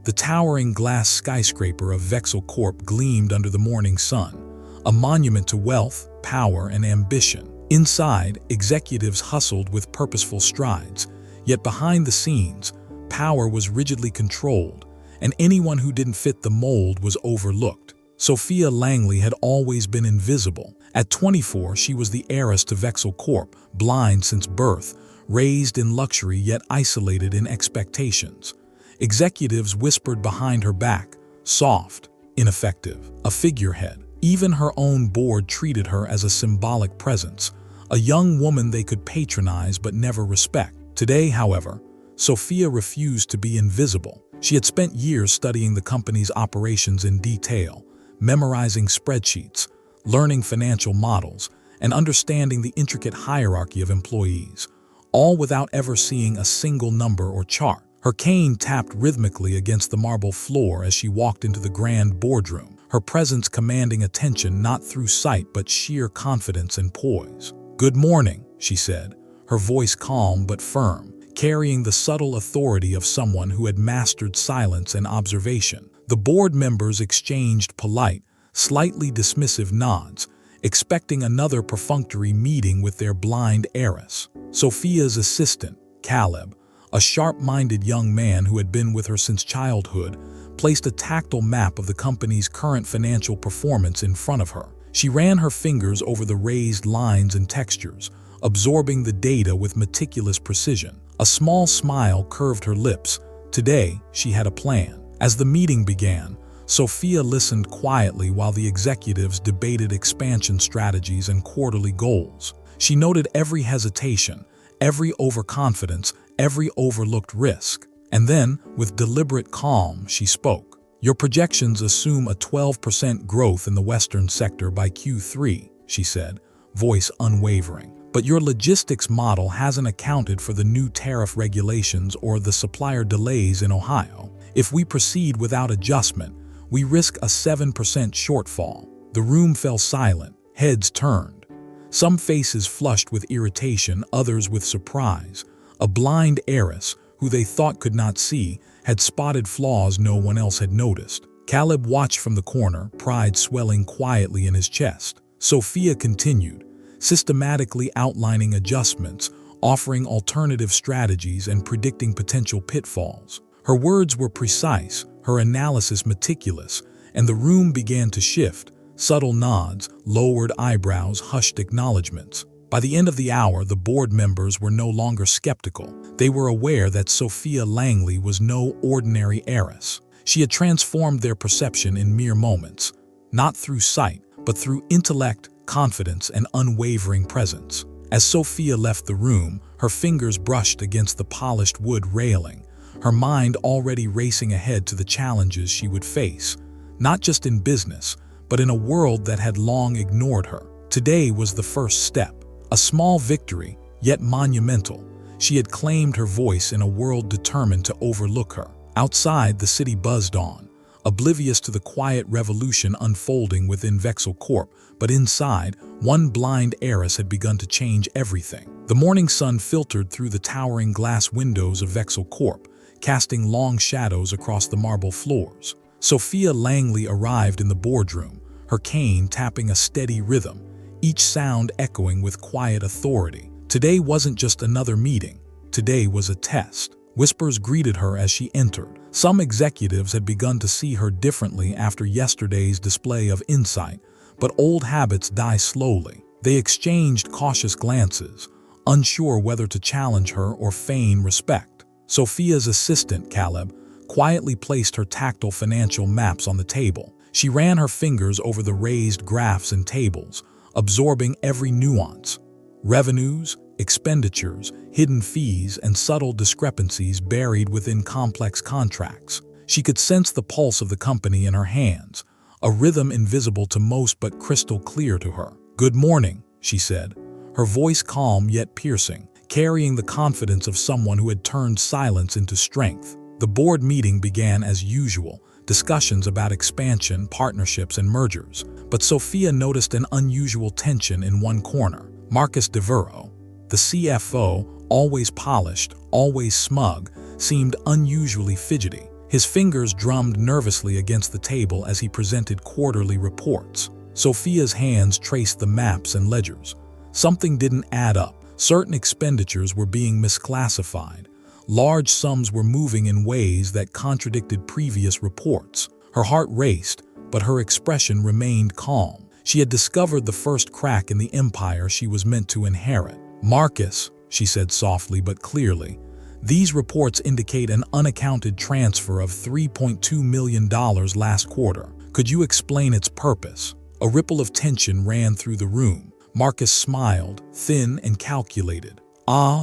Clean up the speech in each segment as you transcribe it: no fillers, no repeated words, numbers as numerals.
The towering glass skyscraper of Vexel Corp gleamed under the morning sun, a monument to wealth, power, and ambition. Inside, executives hustled with purposeful strides, yet behind the scenes, power was rigidly controlled, and anyone who didn't fit the mold was overlooked. Sophia Langley had always been invisible. At 24, she was the heiress to Vexel Corp, blind since birth, raised in luxury yet isolated in expectations. Executives whispered behind her back, soft, ineffective, a figurehead. Even her own board treated her as a symbolic presence, a young woman they could patronize but never respect. Today, however, Sophia refused to be invisible. She had spent years studying the company's operations in detail, memorizing spreadsheets, learning financial models, and understanding the intricate hierarchy of employees, all without ever seeing a single number or chart. Her cane tapped rhythmically against the marble floor as she walked into the grand boardroom, her presence commanding attention not through sight but sheer confidence and poise. "Good morning," she said, her voice calm but firm, carrying the subtle authority of someone who had mastered silence and observation. The board members exchanged polite, slightly dismissive nods, expecting another perfunctory meeting with their blind heiress. Sophia's assistant, Caleb, a sharp-minded young man who had been with her since childhood, placed a tactile map of the company's current financial performance in front of her. She ran her fingers over the raised lines and textures, absorbing the data with meticulous precision. A small smile curved her lips. Today, she had a plan. As the meeting began, Sophia listened quietly while the executives debated expansion strategies and quarterly goals. She noted every hesitation, every overconfidence, every overlooked risk. And then, with deliberate calm, she spoke. "Your projections assume a 12% growth in the Western sector by Q3, she said, voice unwavering. But your logistics model hasn't accounted for the new tariff regulations or the supplier delays in Ohio. If we proceed without adjustment, we risk a 7% shortfall." The room fell silent, heads turned. Some faces flushed with irritation, others with surprise. A blind heiress, who they thought could not see, had spotted flaws no one else had noticed. Caleb watched from the corner, pride swelling quietly in his chest. Sophia continued, systematically outlining adjustments, offering alternative strategies, and predicting potential pitfalls. Her words were precise, her analysis meticulous, and the room began to shift. Subtle nods, lowered eyebrows, hushed acknowledgments. By the end of the hour, the board members were no longer skeptical. They were aware that Sophia Langley was no ordinary heiress. She had transformed their perception in mere moments, not through sight, but through intellect, confidence, and unwavering presence. As Sophia left the room, her fingers brushed against the polished wood railing, her mind already racing ahead to the challenges she would face, not just in business, but in a world that had long ignored her. Today was the first step. A small victory, yet monumental. She had claimed her voice in a world determined to overlook her. Outside, the city buzzed on, oblivious to the quiet revolution unfolding within Vexel Corp, but inside, one blind heiress had begun to change everything. The morning sun filtered through the towering glass windows of Vexel Corp, casting long shadows across the marble floors. Sophia Langley arrived in the boardroom, her cane tapping a steady rhythm, each sound echoing with quiet authority. Today wasn't just another meeting. Today was a test. Whispers greeted her as she entered. Some executives had begun to see her differently after yesterday's display of insight, but old habits die slowly. They exchanged cautious glances, unsure whether to challenge her or feign respect. Sophia's assistant, Caleb, quietly placed her tactile financial maps on the table. She ran her fingers over the raised graphs and tables, absorbing every nuance. Revenues, expenditures, hidden fees, and subtle discrepancies buried within complex contracts. She could sense the pulse of the company in her hands, a rhythm invisible to most but crystal clear to her. "Good morning," she said, her voice calm yet piercing, carrying the confidence of someone who had turned silence into strength. The board meeting began as usual, discussions about expansion, partnerships, and mergers. But Sophia noticed an unusual tension in one corner. Marcus Devereaux, the CFO, always polished, always smug, seemed unusually fidgety. His fingers drummed nervously against the table as he presented quarterly reports. Sophia's hands traced the maps and ledgers. Something didn't add up. Certain expenditures were being misclassified. Large sums were moving in ways that contradicted previous reports. Her heart raced, but her expression remained calm. She had discovered the first crack in the empire she was meant to inherit. "Marcus," she said softly but clearly, "these reports indicate an unaccounted transfer of $3.2 million last quarter. Could you explain its purpose?" A ripple of tension ran through the room. Marcus smiled, thin and calculated.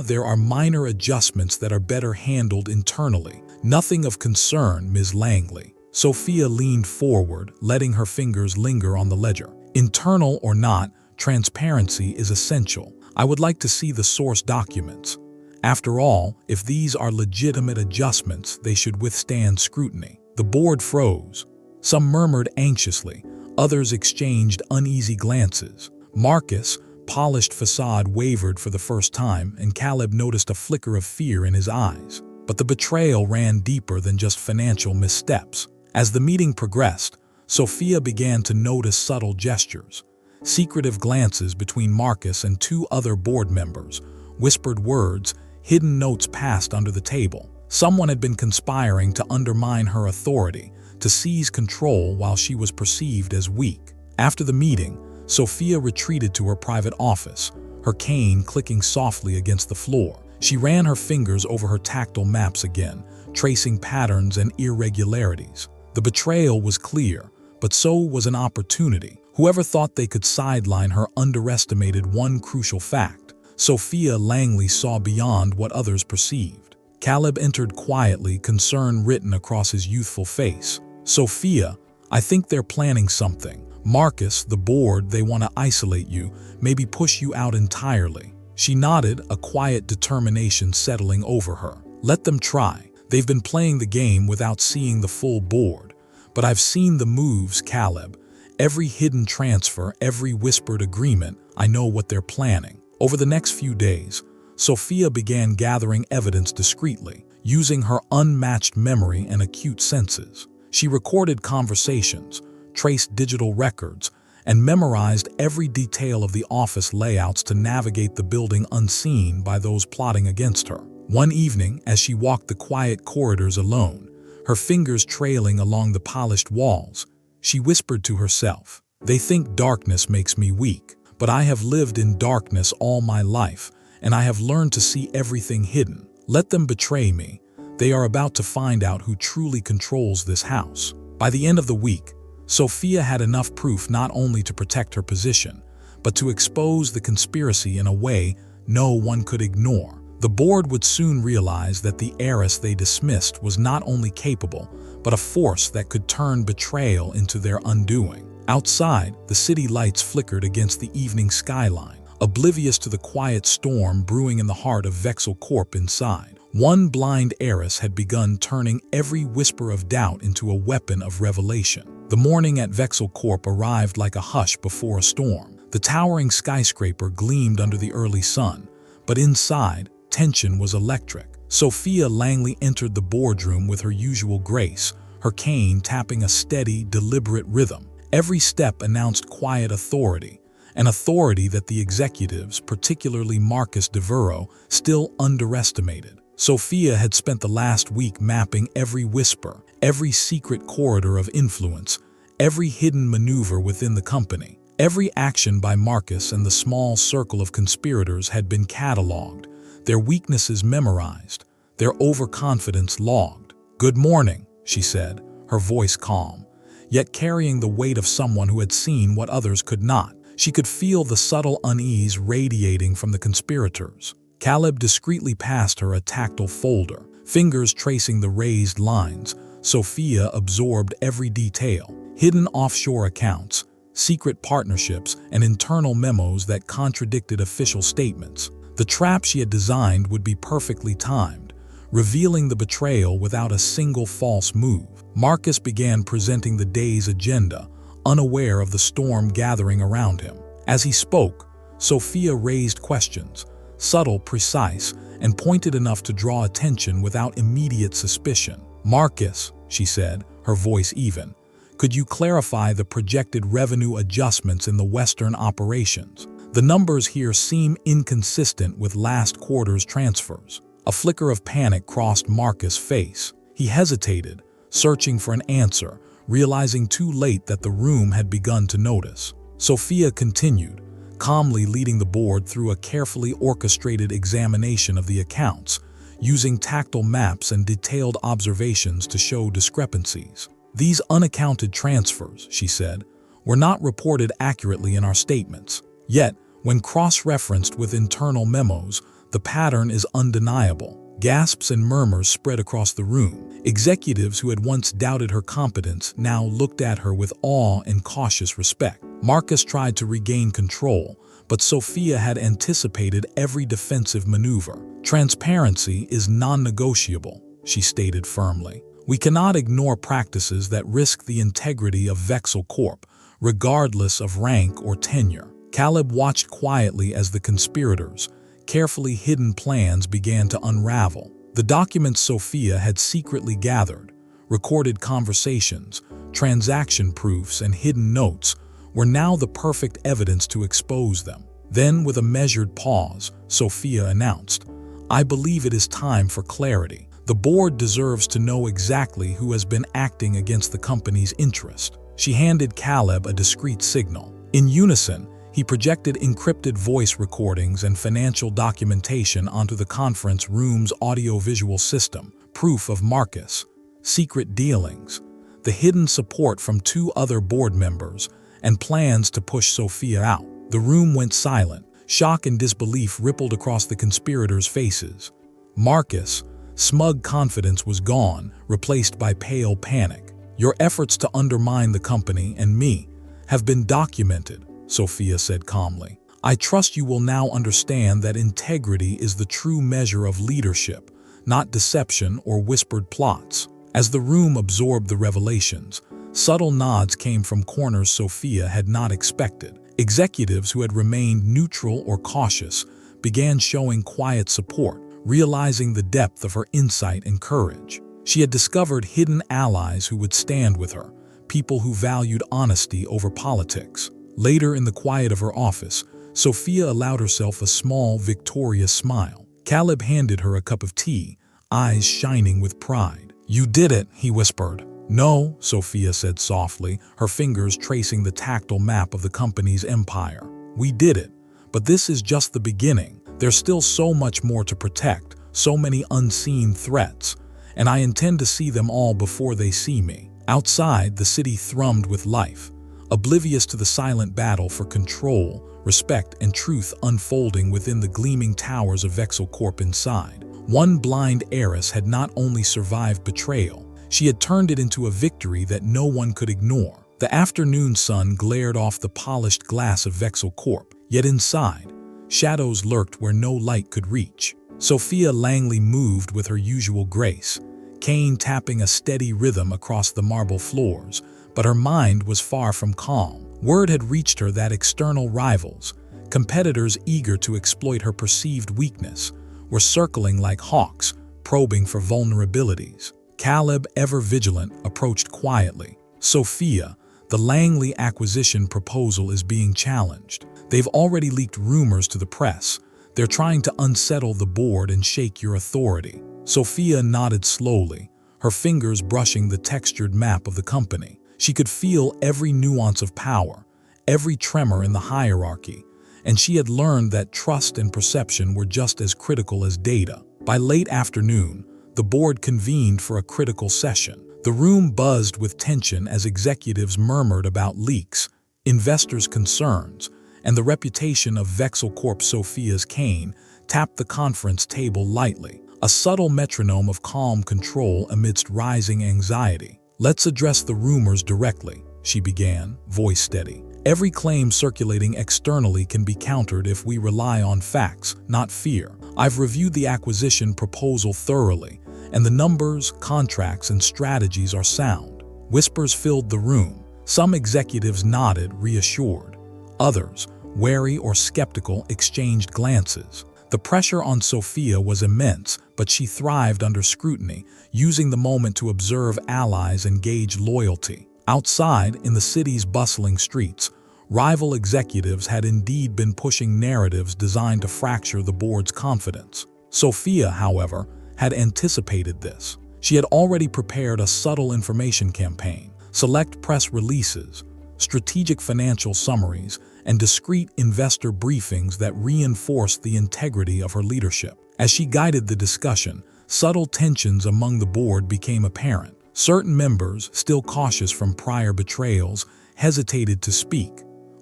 "There are minor adjustments that are better handled internally. Nothing of concern, Ms. Langley." Sophia leaned forward, letting her fingers linger on the ledger. "Internal or not, transparency is essential. I would like to see the source documents. After all, if these are legitimate adjustments, they should withstand scrutiny." The board froze. Some murmured anxiously. Others exchanged uneasy glances. Marcus' polished facade wavered for the first time, and Caleb noticed a flicker of fear in his eyes. But the betrayal ran deeper than just financial missteps. As the meeting progressed, Sophia began to notice subtle gestures, secretive glances between Marcus and two other board members, whispered words, hidden notes passed under the table. Someone had been conspiring to undermine her authority, to seize control while she was perceived as weak. After the meeting, Sophia retreated to her private office, her cane clicking softly against the floor. She ran her fingers over her tactile maps again, tracing patterns and irregularities. The betrayal was clear, but so was an opportunity. Whoever thought they could sideline her underestimated one crucial fact. Sophia Langley saw beyond what others perceived. Caleb entered quietly, concern written across his youthful face. "Sophia, I think they're planning something. Marcus, the board, they want to isolate you, maybe push you out entirely." She nodded, a quiet determination settling over her. "Let them try. They've been playing the game without seeing the full board. But I've seen the moves, Caleb. Every hidden transfer, every whispered agreement, I know what they're planning." Over the next few days, Sophia began gathering evidence discreetly, using her unmatched memory and acute senses. She recorded conversations, traced digital records, and memorized every detail of the office layouts to navigate the building unseen by those plotting against her. One evening, as she walked the quiet corridors alone, her fingers trailing along the polished walls, she whispered to herself, "They think darkness makes me weak, but I have lived in darkness all my life, and I have learned to see everything hidden. Let them betray me. They are about to find out who truly controls this house." By the end of the week, Sophia had enough proof not only to protect her position, but to expose the conspiracy in a way no one could ignore. The board would soon realize that the heiress they dismissed was not only capable, but a force that could turn betrayal into their undoing. Outside, the city lights flickered against the evening skyline, oblivious to the quiet storm brewing in the heart of Vexel Corp inside. One blind heiress had begun turning every whisper of doubt into a weapon of revelation. The morning at Vexel Corp arrived like a hush before a storm. The towering skyscraper gleamed under the early sun, but inside, tension was electric. Sophia Langley entered the boardroom with her usual grace, her cane tapping a steady, deliberate rhythm. Every step announced quiet authority, an authority that the executives, particularly Marcus DeVero, still underestimated. Sophia had spent the last week mapping every whisper, every secret corridor of influence, every hidden maneuver within the company. Every action by Marcus and the small circle of conspirators had been cataloged, their weaknesses memorized, their overconfidence logged. "Good morning," she said, her voice calm, yet carrying the weight of someone who had seen what others could not. She could feel the subtle unease radiating from the conspirators. Caleb discreetly passed her a tactile folder, fingers tracing the raised lines. Sophia absorbed every detail, hidden offshore accounts, secret partnerships, and internal memos that contradicted official statements. The trap she had designed would be perfectly timed, revealing the betrayal without a single false move. Marcus began presenting the day's agenda, unaware of the storm gathering around him. As he spoke, Sophia raised questions, subtle, precise, and pointed enough to draw attention without immediate suspicion. "Marcus," she said, her voice even, "could you clarify the projected revenue adjustments in the Western operations? The numbers here seem inconsistent with last quarter's transfers." A flicker of panic crossed Marcus' face. He hesitated, searching for an answer, realizing too late that the room had begun to notice. Sophia continued, calmly leading the board through a carefully orchestrated examination of the accounts, using tactile maps and detailed observations to show discrepancies. "These unaccounted transfers," she said, "were not reported accurately in our statements. Yet, when cross-referenced with internal memos, the pattern is undeniable." Gasps and murmurs spread across the room. Executives who had once doubted her competence now looked at her with awe and cautious respect. Marcus tried to regain control, but Sophia had anticipated every defensive maneuver. "Transparency is non-negotiable," she stated firmly. "We cannot ignore practices that risk the integrity of Vexel Corp, regardless of rank or tenure." Caleb watched quietly as the conspirators' carefully hidden plans began to unravel. The documents Sophia had secretly gathered, recorded conversations, transaction proofs, and hidden notes, were now the perfect evidence to expose them. Then, with a measured pause, Sophia announced, "I believe it is time for clarity. The board deserves to know exactly who has been acting against the company's interest." She handed Caleb a discreet signal. In unison, he projected encrypted voice recordings and financial documentation onto the conference room's audiovisual system, proof of Marcus' secret dealings, the hidden support from 2 other board members, and plans to push Sophia out. The room went silent. Shock and disbelief rippled across the conspirators' faces. Marcus' smug confidence was gone, replaced by pale panic. "Your efforts to undermine the company and me have been documented," Sophia said calmly. "I trust you will now understand that integrity is the true measure of leadership, not deception or whispered plots." As the room absorbed the revelations, subtle nods came from corners Sophia had not expected. Executives who had remained neutral or cautious began showing quiet support, realizing the depth of her insight and courage. She had discovered hidden allies who would stand with her, people who valued honesty over politics. Later, in the quiet of her office, Sophia allowed herself a small, victorious smile. Caleb handed her a cup of tea, eyes shining with pride. "You did it," he whispered. "No," Sophia said softly, her fingers tracing the tactile map of the company's empire. "We did it, but this is just the beginning. There's still so much more to protect, so many unseen threats, and I intend to see them all before they see me." Outside, the city thrummed with life, oblivious to the silent battle for control, respect, and truth unfolding within the gleaming towers of Vexel Corp. Inside, one blind heiress had not only survived betrayal, she had turned it into a victory that no one could ignore. The afternoon sun glared off the polished glass of Vexel Corp., yet inside, shadows lurked where no light could reach. Sophia Langley moved with her usual grace, cane tapping a steady rhythm across the marble floors, but her mind was far from calm. Word had reached her that external rivals, competitors eager to exploit her perceived weakness, were circling like hawks, probing for vulnerabilities. Caleb, ever vigilant, approached quietly. "Sophia, the Langley acquisition proposal is being challenged. They've already leaked rumors to the press. They're trying to unsettle the board and shake your authority." Sophia nodded slowly, her fingers brushing the textured map of the company. She could feel every nuance of power, every tremor in the hierarchy, and she had learned that trust and perception were just as critical as data. By late afternoon, the board convened for a critical session. The room buzzed with tension as executives murmured about leaks, investors' concerns, and the reputation of Vexel Corp. Sophia's cane tapped the conference table lightly, a subtle metronome of calm control amidst rising anxiety. "Let's address the rumors directly," she began, voice steady. "Every claim circulating externally can be countered if we rely on facts, not fear. I've reviewed the acquisition proposal thoroughly, and the numbers, contracts, and strategies are sound." Whispers filled the room. Some executives nodded, reassured. Others, wary or skeptical, exchanged glances. The pressure on Sophia was immense, but she thrived under scrutiny, using the moment to observe allies and gauge loyalty. Outside, in the city's bustling streets, rival executives had indeed been pushing narratives designed to fracture the board's confidence. Sophia, however, had anticipated this. She had already prepared a subtle information campaign, select press releases, strategic financial summaries, and discreet investor briefings that reinforced the integrity of her leadership. As she guided the discussion, subtle tensions among the board became apparent. Certain members, still cautious from prior betrayals, hesitated to speak,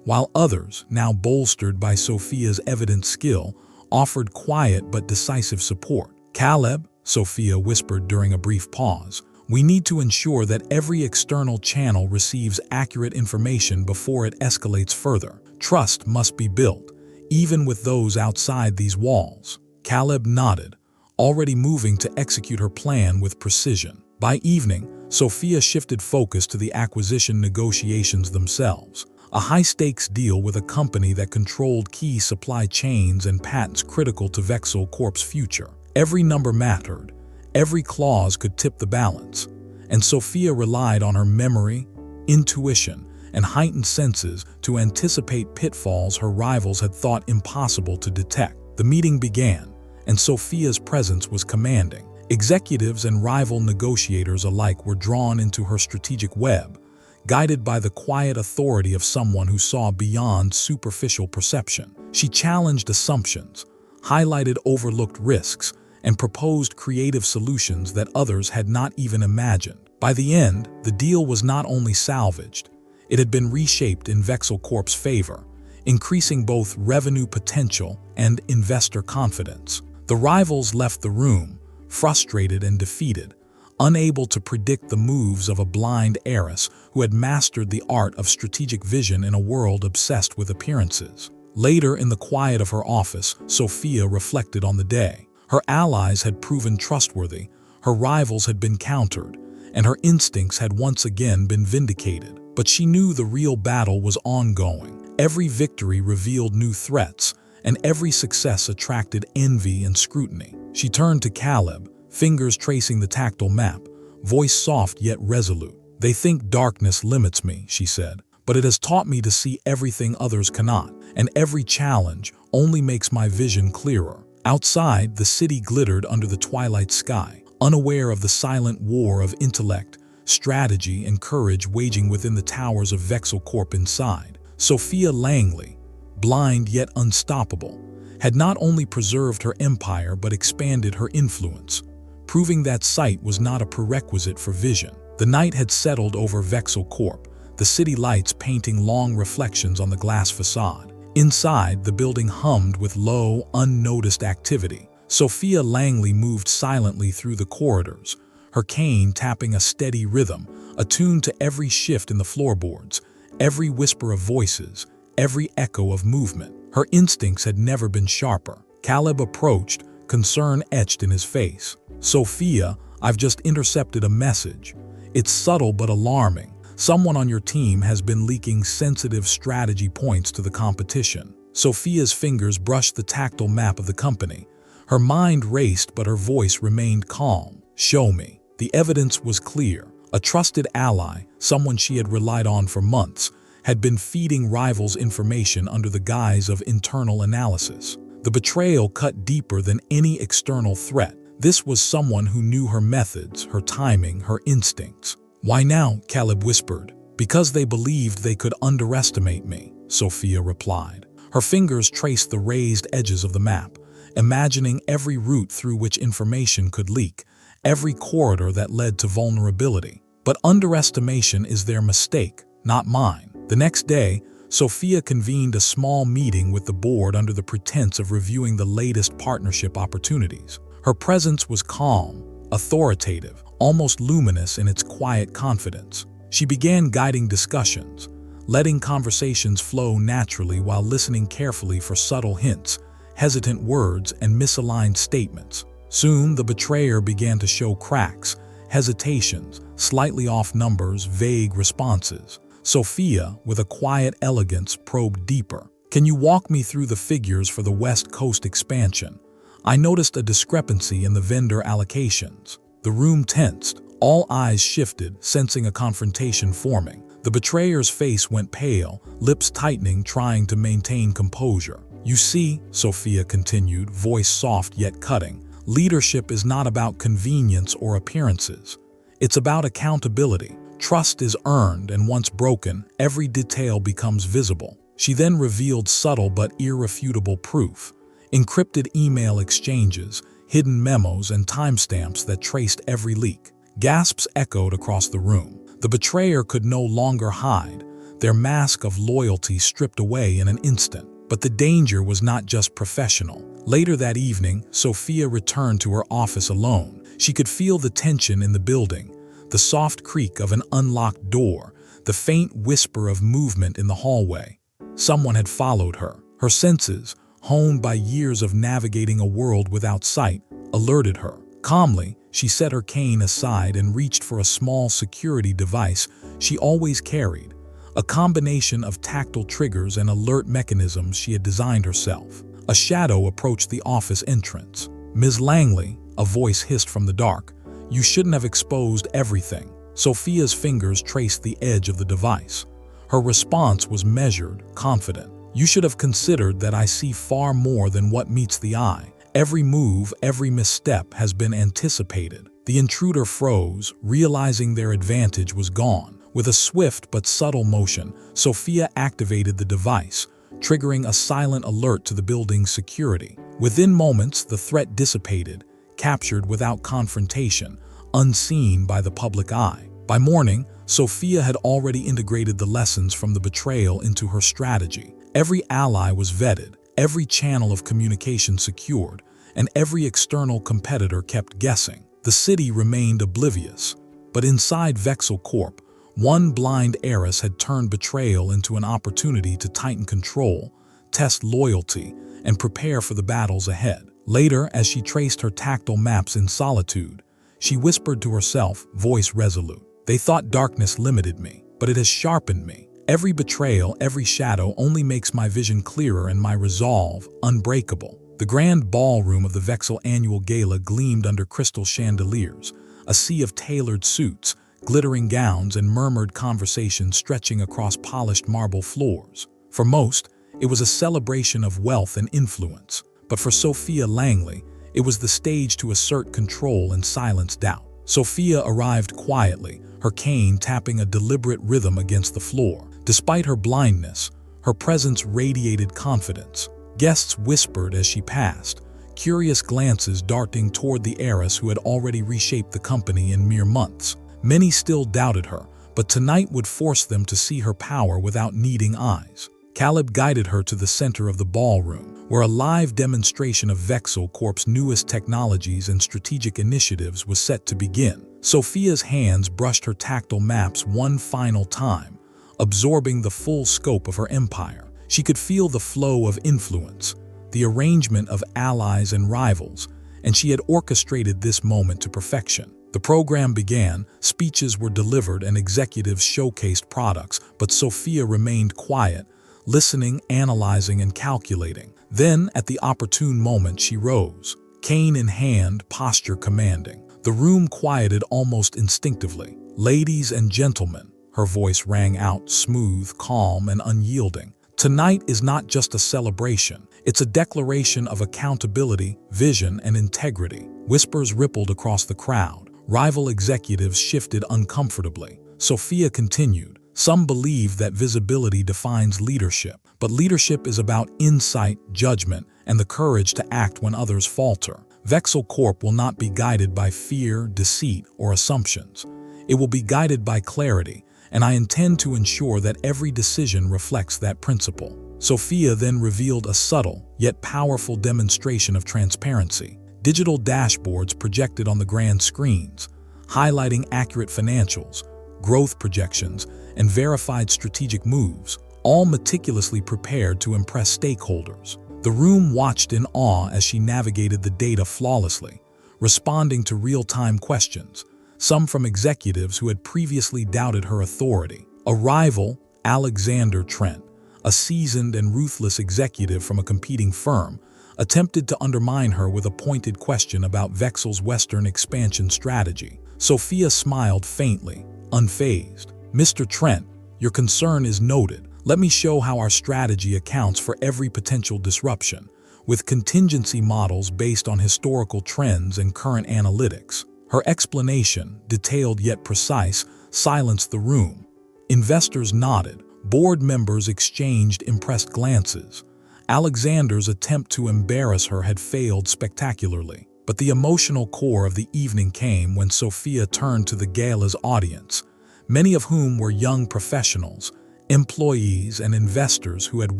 while others, now bolstered by Sophia's evident skill, offered quiet but decisive support. "Caleb," Sophia whispered during a brief pause, "we need to ensure that every external channel receives accurate information before it escalates further. Trust must be built, even with those outside these walls." Caleb nodded, already moving to execute her plan with precision. By evening, Sophia shifted focus to the acquisition negotiations themselves, a high-stakes deal with a company that controlled key supply chains and patents critical to Vexel Corp's future. Every number mattered, every clause could tip the balance, and Sophia relied on her memory, intuition, and heightened senses to anticipate pitfalls her rivals had thought impossible to detect. The meeting began, and Sophia's presence was commanding. Executives and rival negotiators alike were drawn into her strategic web, guided by the quiet authority of someone who saw beyond superficial perception. She challenged assumptions, highlighted overlooked risks, and proposed creative solutions that others had not even imagined. By the end, the deal was not only salvaged, it had been reshaped in Vexel Corp's favor, increasing both revenue potential and investor confidence. The rivals left the room, frustrated and defeated, unable to predict the moves of a blind heiress who had mastered the art of strategic vision in a world obsessed with appearances. Later, in the quiet of her office, Sophia reflected on the day. Her allies had proven trustworthy, her rivals had been countered, and her instincts had once again been vindicated. But she knew the real battle was ongoing. Every victory revealed new threats, and every success attracted envy and scrutiny. She turned to Caleb, fingers tracing the tactile map, voice soft yet resolute. "They think darkness limits me," she said, "but it has taught me to see everything others cannot, and every challenge only makes my vision clearer." Outside, the city glittered under the twilight sky, unaware of the silent war of intellect, strategy, and courage waging within the towers of Vexel Corp. Inside, Sophia Langley, blind yet unstoppable, had not only preserved her empire but expanded her influence, proving that sight was not a prerequisite for vision. The night had settled over Vexel Corp., the city lights painting long reflections on the glass facade. Inside, the building hummed with low, unnoticed activity. Sophia Langley moved silently through the corridors, her cane tapping a steady rhythm, attuned to every shift in the floorboards, every whisper of voices, every echo of movement. Her instincts had never been sharper. Caleb approached, concern etched in his face. "Sophia, I've just intercepted a message. It's subtle but alarming. Someone on your team has been leaking sensitive strategy points to the competition." Sophia's fingers brushed the tactile map of the company. Her mind raced, but her voice remained calm. "Show me." The evidence was clear. A trusted ally, someone she had relied on for months, had been feeding rivals information under the guise of internal analysis. The betrayal cut deeper than any external threat. This was someone who knew her methods, her timing, her instincts. "Why now?" Caleb whispered. "Because they believed they could underestimate me," Sophia replied. Her fingers traced the raised edges of the map, imagining every route through which information could leak, every corridor that led to vulnerability. "But underestimation is their mistake, not mine." The next day, Sophia convened a small meeting with the board under the pretense of reviewing the latest partnership opportunities. Her presence was calm, authoritative, almost luminous in its quiet confidence. She began guiding discussions, letting conversations flow naturally while listening carefully for subtle hints, hesitant words, and misaligned statements. Soon, the betrayer began to show cracks, hesitations, slightly off numbers, vague responses. Sophia, with a quiet elegance, probed deeper. "Can you walk me through the figures for the West Coast expansion? I noticed a discrepancy in the vendor allocations. The room tensed. All eyes shifted, sensing a confrontation forming. The betrayer's face went pale, lips tightening, trying to maintain composure. "You see," Sophia continued, voice soft yet cutting, "leadership is not about convenience or appearances. It's about accountability. Trust is earned, and once broken, every detail becomes visible." She then revealed subtle but irrefutable proof: encrypted email exchanges, hidden memos, and timestamps that traced every leak. Gasps echoed across the room. The betrayer could no longer hide, their mask of loyalty stripped away in an instant. But the danger was not just professional. Later that evening, Sophia returned to her office alone. She could feel the tension in the building, the soft creak of an unlocked door, the faint whisper of movement in the hallway. Someone had followed her. Her senses, honed by years of navigating a world without sight, alerted her. Calmly, she set her cane aside and reached for a small security device she always carried, a combination of tactile triggers and alert mechanisms she had designed herself. A shadow approached the office entrance. "Ms. Langley," a voice hissed from the dark, "you shouldn't have exposed everything." Sophia's fingers traced the edge of the device. Her response was measured, confident. "You should have considered that I see far more than what meets the eye. Every move, every misstep has been anticipated." The intruder froze, realizing their advantage was gone. With a swift but subtle motion, Sophia activated the device, triggering a silent alert to the building's security. Within moments, the threat dissipated, captured without confrontation, unseen by the public eye. By morning, Sophia had already integrated the lessons from the betrayal into her strategy. Every ally was vetted, every channel of communication secured, and every external competitor kept guessing. The city remained oblivious, but inside Vexel Corp, one blind heiress had turned betrayal into an opportunity to tighten control, test loyalty, and prepare for the battles ahead. Later, as she traced her tactile maps in solitude, she whispered to herself, voice resolute, "They thought darkness limited me, but it has sharpened me. Every betrayal, every shadow only makes my vision clearer and my resolve unbreakable." The grand ballroom of the Vexel annual gala gleamed under crystal chandeliers, a sea of tailored suits, glittering gowns, and murmured conversations stretching across polished marble floors. For most, it was a celebration of wealth and influence, but for Sophia Langley, it was the stage to assert control and silence doubt. Sophia arrived quietly, her cane tapping a deliberate rhythm against the floor. Despite her blindness, her presence radiated confidence. Guests whispered as she passed, curious glances darting toward the heiress who had already reshaped the company in mere months. Many still doubted her, but tonight would force them to see her power without needing eyes. Caleb guided her to the center of the ballroom, where a live demonstration of Vexel Corp's newest technologies and strategic initiatives was set to begin. Sophia's hands brushed her tactile maps one final time, absorbing the full scope of her empire. She could feel the flow of influence, the arrangement of allies and rivals, and she had orchestrated this moment to perfection. The program began, speeches were delivered, and executives showcased products, but Sophia remained quiet, listening, analyzing, and calculating. Then, at the opportune moment, she rose, cane in hand, posture commanding. The room quieted almost instinctively. "Ladies and gentlemen," her voice rang out, smooth, calm, and unyielding. "Tonight is not just a celebration. It's a declaration of accountability, vision, and integrity." Whispers rippled across the crowd. Rival executives shifted uncomfortably. Sophia continued, "Some believe that visibility defines leadership, but leadership is about insight, judgment, and the courage to act when others falter. Vexel Corp will not be guided by fear, deceit, or assumptions. It will be guided by clarity, and I intend to ensure that every decision reflects that principle." Sophia then revealed a subtle, yet powerful demonstration of transparency. Digital dashboards projected on the grand screens, highlighting accurate financials, growth projections, and verified strategic moves, all meticulously prepared to impress stakeholders. The room watched in awe as she navigated the data flawlessly, responding to real-time questions, some from executives who had previously doubted her authority. A rival, Alexander Trent, a seasoned and ruthless executive from a competing firm, attempted to undermine her with a pointed question about Vexel's Western expansion strategy. Sophia smiled faintly, unfazed. "Mr. Trent, your concern is noted. Let me show how our strategy accounts for every potential disruption, with contingency models based on historical trends and current analytics." Her explanation, detailed yet precise, silenced the room. Investors nodded. Board members exchanged impressed glances. Alexander's attempt to embarrass her had failed spectacularly. But the emotional core of the evening came when Sophia turned to the gala's audience, many of whom were young professionals, employees, and investors who had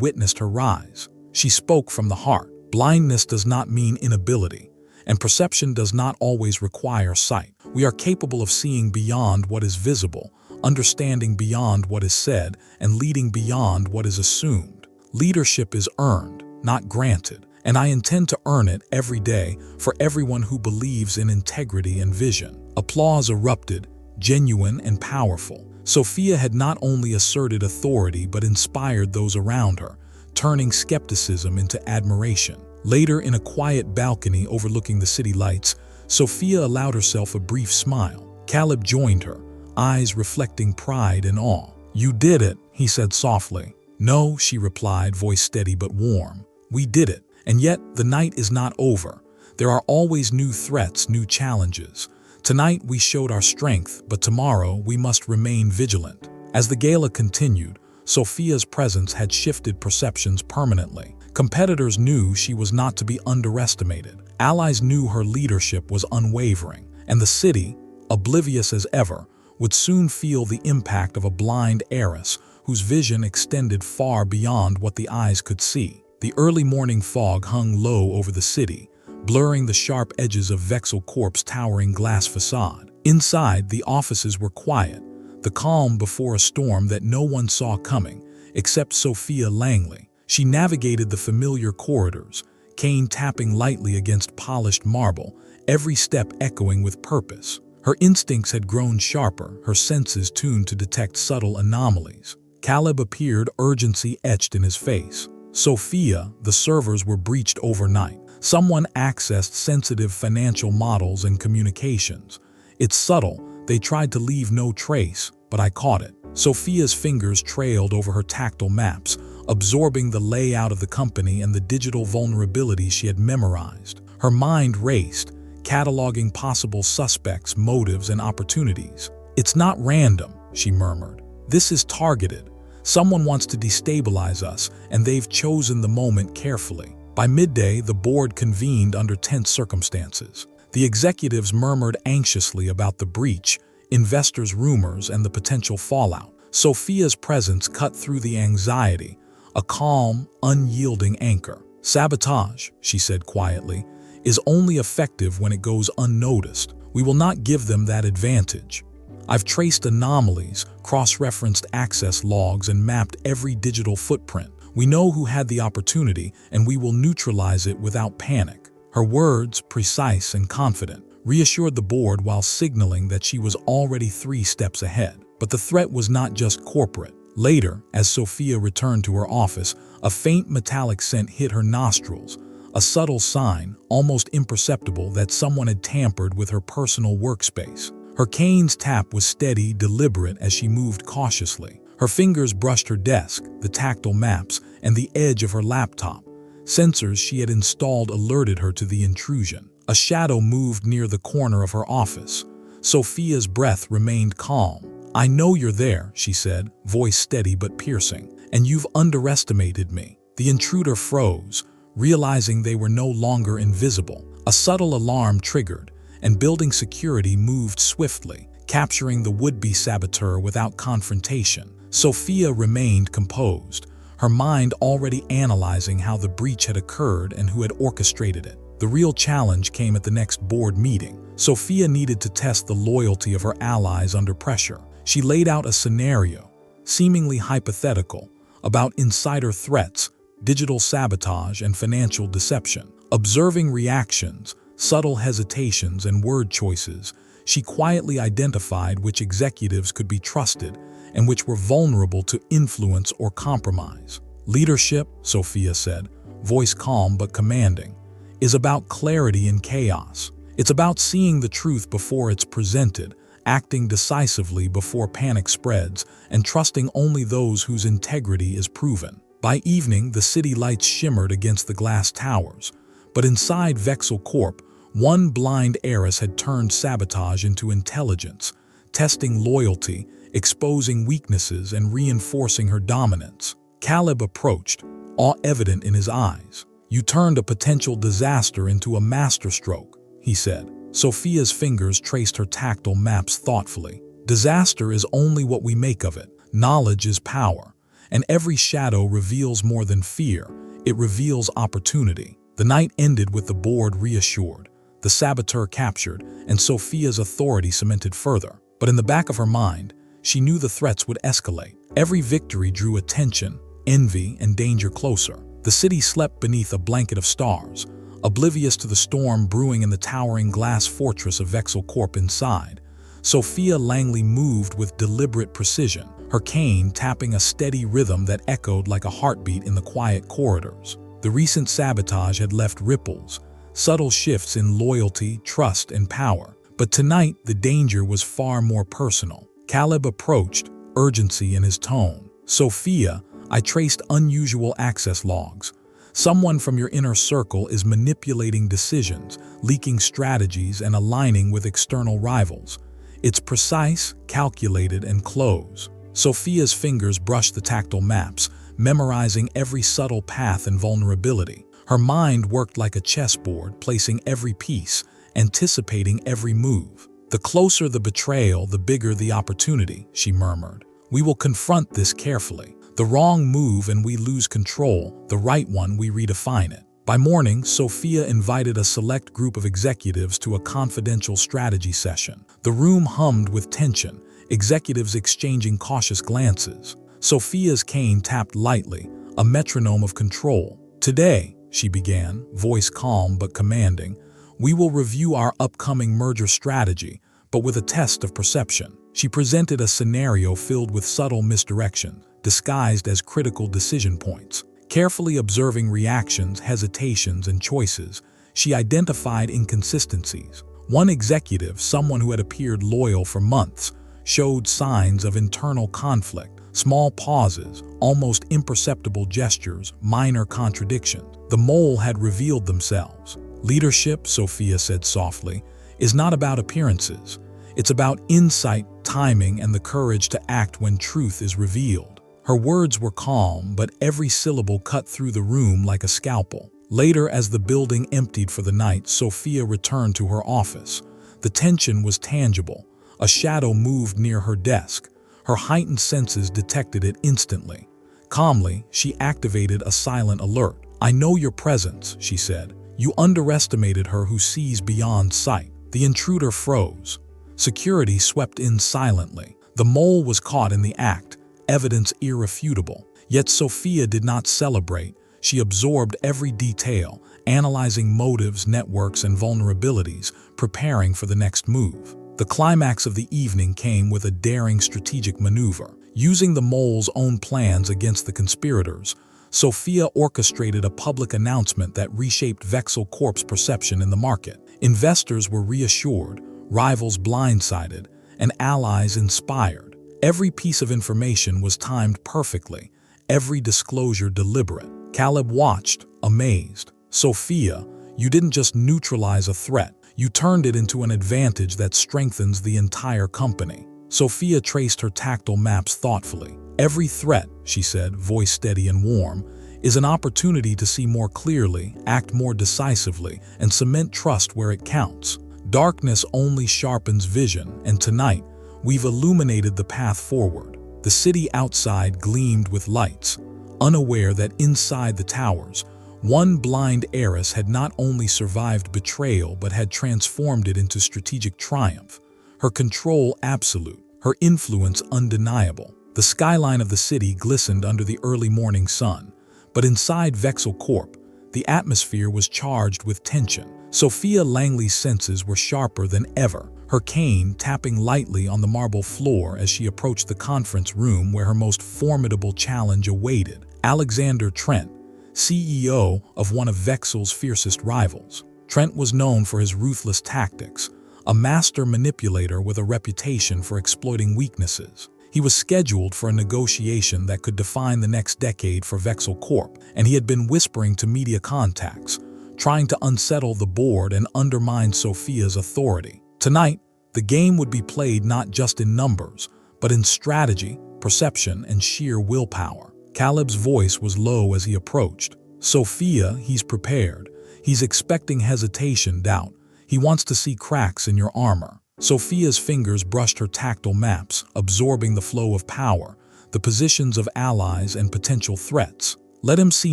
witnessed her rise. She spoke from the heart. Blindness does not mean inability, and perception does not always require sight. We are capable of seeing beyond what is visible, understanding beyond what is said, and leading beyond what is assumed. Leadership is earned, not granted, and I intend to earn it every day for everyone who believes in integrity and vision. Applause erupted, genuine and powerful. Sophia had not only asserted authority but inspired those around her, turning skepticism into admiration. Later, in a quiet balcony overlooking the city lights, Sophia allowed herself a brief smile. Caleb joined her, eyes reflecting pride and awe. "You did it," he said softly. "No," she replied, voice steady but warm. "We did it. And yet, the night is not over. There are always new threats, new challenges. Tonight we showed our strength, but tomorrow we must remain vigilant." As the gala continued, Sophia's presence had shifted perceptions permanently. Competitors knew she was not to be underestimated. Allies knew her leadership was unwavering. And the city, oblivious as ever, would soon feel the impact of a blind heiress whose vision extended far beyond what the eyes could see. The early morning fog hung low over the city, blurring the sharp edges of Vexel Corp's towering glass facade. Inside, the offices were quiet, the calm before a storm that no one saw coming, except Sophia Langley. She navigated the familiar corridors, cane tapping lightly against polished marble, every step echoing with purpose. Her instincts had grown sharper, her senses tuned to detect subtle anomalies. Caleb appeared, urgency etched in his face. "Sophia, the servers were breached overnight. Someone accessed sensitive financial models and communications. It's subtle, they tried to leave no trace, but I caught it." Sophia's fingers trailed over her tactile maps, absorbing the layout of the company and the digital vulnerabilities she had memorized. Her mind raced, cataloging possible suspects, motives, and opportunities. "It's not random," she murmured. "This is targeted. Someone wants to destabilize us, and they've chosen the moment carefully." By midday, the board convened under tense circumstances. The executives murmured anxiously about the breach, investors' rumors, and the potential fallout. Sophia's presence cut through the anxiety, a calm, unyielding anchor. "Sabotage," she said quietly, "is only effective when it goes unnoticed. We will not give them that advantage. I've traced anomalies, cross-referenced access logs, and mapped every digital footprint. We know who had the opportunity, and we will neutralize it without panic." Her words, precise and confident, reassured the board while signaling that she was already 3 steps ahead. But the threat was not just corporate. Later, as Sophia returned to her office, a faint metallic scent hit her nostrils, a subtle sign, almost imperceptible, that someone had tampered with her personal workspace. Her cane's tap was steady, deliberate as she moved cautiously. Her fingers brushed her desk, the tactile maps, and the edge of her laptop. Sensors she had installed alerted her to the intrusion. A shadow moved near the corner of her office. Sophia's breath remained calm. "I know you're there," she said, voice steady but piercing, "and you've underestimated me." The intruder froze, realizing they were no longer invisible. A subtle alarm triggered, and building security moved swiftly, capturing the would-be saboteur without confrontation. Sophia remained composed, her mind already analyzing how the breach had occurred and who had orchestrated it. The real challenge came at the next board meeting. Sophia needed to test the loyalty of her allies under pressure. She laid out a scenario, seemingly hypothetical, about insider threats, digital sabotage, and financial deception. Observing reactions, subtle hesitations, and word choices, she quietly identified which executives could be trusted and which were vulnerable to influence or compromise. "Leadership," Sophia said, voice calm but commanding, is about clarity in chaos. It's about seeing the truth before it's presented, acting decisively before panic spreads, and trusting only those whose integrity is proven. By evening, the city lights shimmered against the glass towers, but inside Vexel Corp, one blind heiress had turned sabotage into intelligence, testing loyalty, exposing weaknesses, and reinforcing her dominance. Caleb approached, awe evident in his eyes. "You turned a potential disaster into a masterstroke," he said. Sophia's fingers traced her tactile maps thoughtfully. "Disaster is only what we make of it. Knowledge is power, and every shadow reveals more than fear. It reveals opportunity." The night ended with the board reassured, the saboteur captured, and Sophia's authority cemented further. But in the back of her mind, she knew the threats would escalate. Every victory drew attention, envy, and danger closer. The city slept beneath a blanket of stars, oblivious to the storm brewing in the towering glass fortress of Vexel Corp inside. Sophia Langley moved with deliberate precision, her cane tapping a steady rhythm that echoed like a heartbeat in the quiet corridors. The recent sabotage had left ripples, subtle shifts in loyalty, trust, and power. But tonight, the danger was far more personal. Caleb approached, urgency in his tone. "Sophia, I traced unusual access logs. Someone from your inner circle is manipulating decisions, leaking strategies, and aligning with external rivals. It's precise, calculated, and close." Sophia's fingers brushed the tactile maps, memorizing every subtle path and vulnerability. Her mind worked like a chessboard, placing every piece, anticipating every move. "The closer the betrayal, the bigger the opportunity," she murmured. "We will confront this carefully. The wrong move and we lose control, the right one we redefine it." By morning, Sophia invited a select group of executives to a confidential strategy session. The room hummed with tension, executives exchanging cautious glances. Sophia's cane tapped lightly, a metronome of control. "Today," she began, voice calm but commanding, "we will review our upcoming merger strategy, but with a test of perception." She presented a scenario filled with subtle misdirection, disguised as critical decision points. Carefully observing reactions, hesitations, and choices, she identified inconsistencies. One executive, someone who had appeared loyal for months, showed signs of internal conflict, small pauses, almost imperceptible gestures, minor contradictions. The mole had revealed themselves. "Leadership," Sophia said softly, "is not about appearances. It's about insight, timing, and the courage to act when truth is revealed." Her words were calm, but every syllable cut through the room like a scalpel. Later, as the building emptied for the night, Sophia returned to her office. The tension was tangible. A shadow moved near her desk. Her heightened senses detected it instantly. Calmly, she activated a silent alert. "I know your presence," she said. "You underestimated her who sees beyond sight." The intruder froze. Security swept in silently. The mole was caught in the act, evidence irrefutable. Yet Sophia did not celebrate. She absorbed every detail, analyzing motives, networks, and vulnerabilities, preparing for the next move. The climax of the evening came with a daring strategic maneuver. Using the mole's own plans against the conspirators, Sophia orchestrated a public announcement that reshaped Vexel Corp's perception in the market. Investors were reassured, rivals blindsided, and allies inspired. Every piece of information was timed perfectly, every disclosure deliberate. Caleb watched, amazed. "Sophia, you didn't just neutralize a threat, you turned it into an advantage that strengthens the entire company." Sophia traced her tactile maps thoughtfully. "Every threat," she said, voice steady and warm, "is an opportunity to see more clearly, act more decisively, and cement trust where it counts. Darkness only sharpens vision, and tonight, we've illuminated the path forward." The city outside gleamed with lights, unaware that inside the towers, one blind heiress had not only survived betrayal but had transformed it into strategic triumph. Her control absolute, her influence undeniable. The skyline of the city glistened under the early morning sun, but inside Vexel Corp, the atmosphere was charged with tension. Sophia Langley's senses were sharper than ever, her cane tapping lightly on the marble floor as she approached the conference room where her most formidable challenge awaited. Alexander Trent, CEO of one of Vexel's fiercest rivals. Trent was known for his ruthless tactics, a master manipulator with a reputation for exploiting weaknesses. He was scheduled for a negotiation that could define the next decade for Vexel Corp, and he had been whispering to media contacts, trying to unsettle the board and undermine Sophia's authority. Tonight, the game would be played not just in numbers, but in strategy, perception, and sheer willpower. Caleb's voice was low as he approached. "Sophia, he's prepared. He's expecting hesitation, doubt. He wants to see cracks in your armor." Sophia's fingers brushed her tactile maps, absorbing the flow of power, the positions of allies and potential threats. "Let him see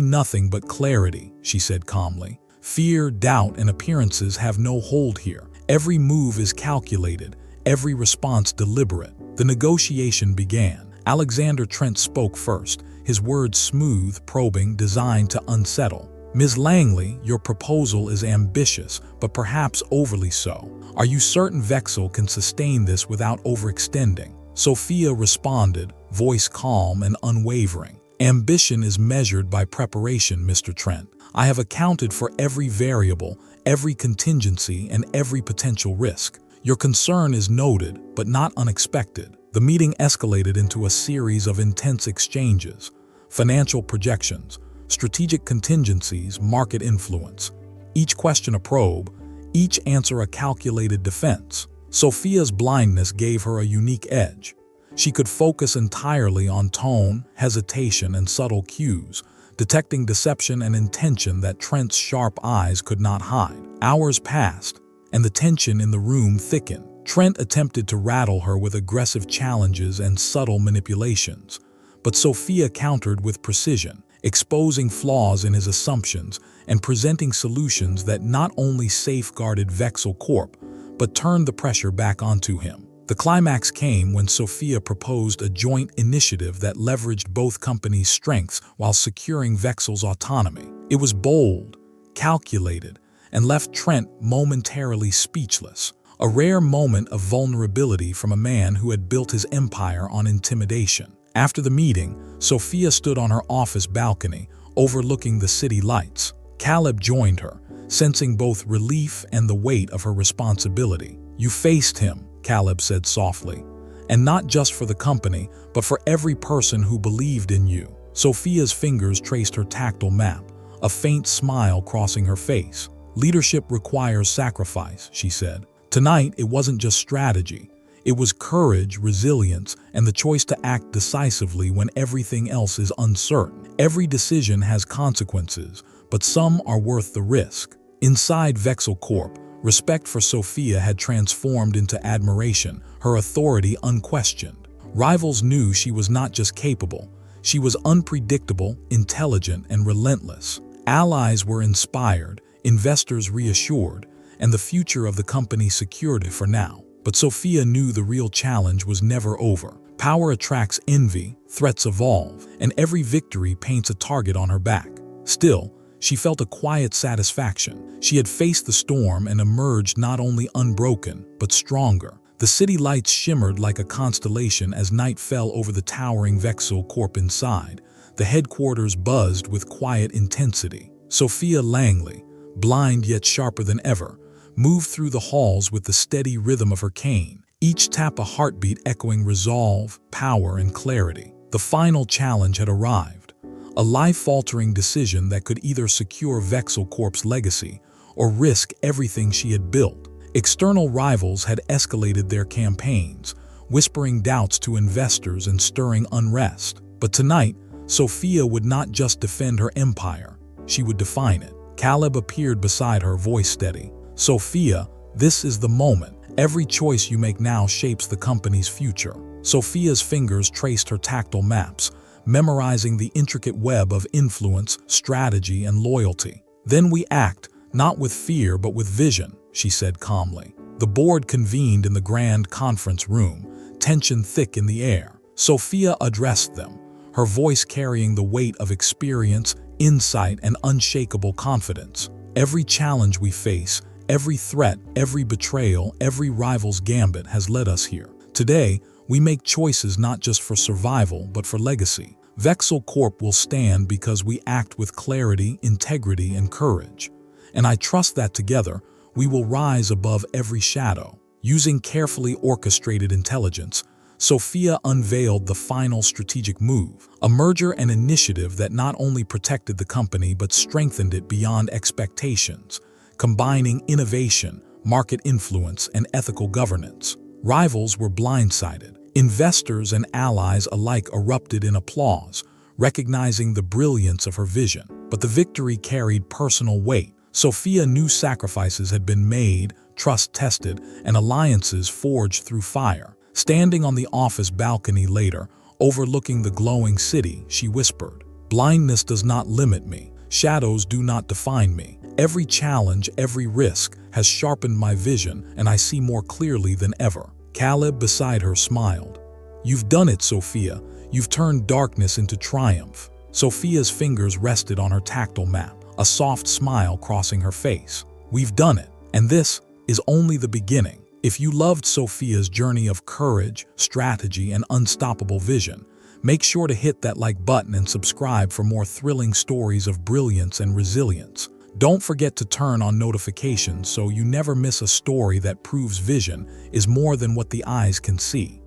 nothing but clarity," she said calmly. "Fear, doubt, and appearances have no hold here. Every move is calculated, every response deliberate." The negotiation began. Alexander Trent spoke first, his words smooth, probing, designed to unsettle. "Ms. Langley, your proposal is ambitious, but perhaps overly so. Are you certain Vexel can sustain this without overextending?" Sophia responded, voice calm and unwavering. "Ambition is measured by preparation, Mr. Trent. I have accounted for every variable, every contingency, and every potential risk. Your concern is noted, but not unexpected." The meeting escalated into a series of intense exchanges, financial projections, strategic contingencies, market influence. Each question a probe, each answer a calculated defense. Sophia's blindness gave her a unique edge. She could focus entirely on tone, hesitation, and subtle cues, detecting deception and intention that Trent's sharp eyes could not hide. Hours passed, and the tension in the room thickened. Trent attempted to rattle her with aggressive challenges and subtle manipulations, but Sophia countered with precision, exposing flaws in his assumptions and presenting solutions that not only safeguarded Vexel Corp, but turned the pressure back onto him. The climax came when Sophia proposed a joint initiative that leveraged both companies' strengths while securing Vexel's autonomy. It was bold, calculated, and left Trent momentarily speechless. A rare moment of vulnerability from a man who had built his empire on intimidation. After the meeting, Sophia stood on her office balcony, overlooking the city lights. Caleb joined her, sensing both relief and the weight of her responsibility. "You faced him," Caleb said softly, "and not just for the company, but for every person who believed in you." Sophia's fingers traced her tactile map, a faint smile crossing her face. "Leadership requires sacrifice," she said. Tonight, it wasn't just strategy. It was courage, resilience, and the choice to act decisively when everything else is uncertain. Every decision has consequences, but some are worth the risk. Inside Vexel Corp, respect for Sophia had transformed into admiration, her authority unquestioned. Rivals knew she was not just capable, she was unpredictable, intelligent, and relentless. Allies were inspired, investors reassured, and the future of the company secured for now. But Sophia knew the real challenge was never over. Power attracts envy, threats evolve, and every victory paints a target on her back. Still, she felt a quiet satisfaction. She had faced the storm and emerged not only unbroken, but stronger. The city lights shimmered like a constellation as night fell over the towering Vexel Corp inside. The headquarters buzzed with quiet intensity. Sophia Langley, blind yet sharper than ever, moved through the halls with the steady rhythm of her cane, each tap a heartbeat echoing resolve, power, and clarity. The final challenge had arrived, a life-altering decision that could either secure Vexel Corp's legacy or risk everything she had built. External rivals had escalated their campaigns, whispering doubts to investors and stirring unrest. But tonight, Sophia would not just defend her empire, she would define it. Caleb appeared beside her, voice steady. "Sophia, this is the moment. Every choice you make now shapes the company's future." Sophia's fingers traced her tactile maps, memorizing the intricate web of influence, strategy, and loyalty. "Then we act, not with fear but with vision," she said calmly. The board convened in the grand conference room, tension thick in the air. Sophia addressed them, her voice carrying the weight of experience, insight, and unshakable confidence. "Every challenge we face, every threat, every betrayal, every rival's gambit has led us here. Today, we make choices not just for survival, but for legacy. Vexel Corp will stand because we act with clarity, integrity, and courage. And I trust that together, we will rise above every shadow. Using carefully orchestrated intelligence, Sophia unveiled the final strategic move, a merger and initiative that not only protected the company but strengthened it beyond expectations, combining innovation, market influence, and ethical governance. Rivals were blindsided. Investors and allies alike erupted in applause, recognizing the brilliance of her vision. But the victory carried personal weight. Sophia knew sacrifices had been made, trust tested, and alliances forged through fire. Standing on the office balcony later, overlooking the glowing city, she whispered, "Blindness does not limit me. Shadows do not define me. Every challenge, every risk has sharpened my vision, and I see more clearly than ever." Caleb beside her smiled. "You've done it, Sophia. You've turned darkness into triumph." Sophia's fingers rested on her tactile map, a soft smile crossing her face. "We've done it, and this is only the beginning." If you loved Sophia's journey of courage, strategy, and unstoppable vision, make sure to hit that like button and subscribe for more thrilling stories of brilliance and resilience. Don't forget to turn on notifications so you never miss a story that proves vision is more than what the eyes can see.